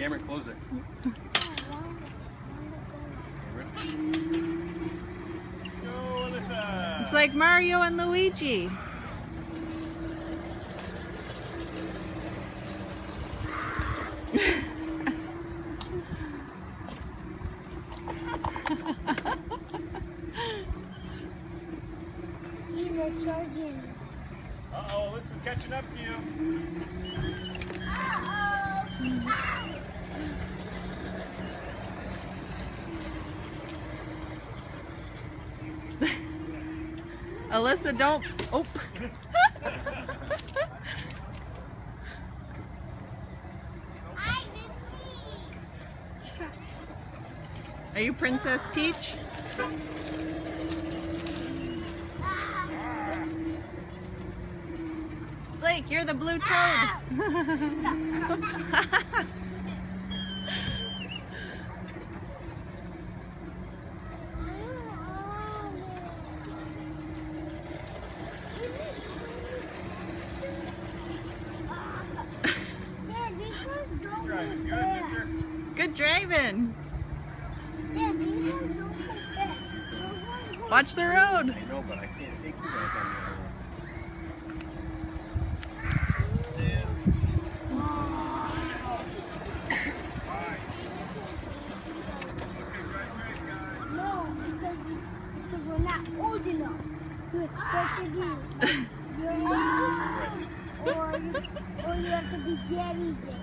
Cameron, close it. Go, Alyssa. It's like Mario and Luigi. Charging. Uh-oh, Alyssa's catching up to you. Alyssa, don't. Oh. Are you Princess Peach? Blake, you're the blue toad. Good driving. Watch the road. I know, but I can't take you guys on the other one. No, because we're not old enough. You're supposed to be. You're or you have to be daddy's age.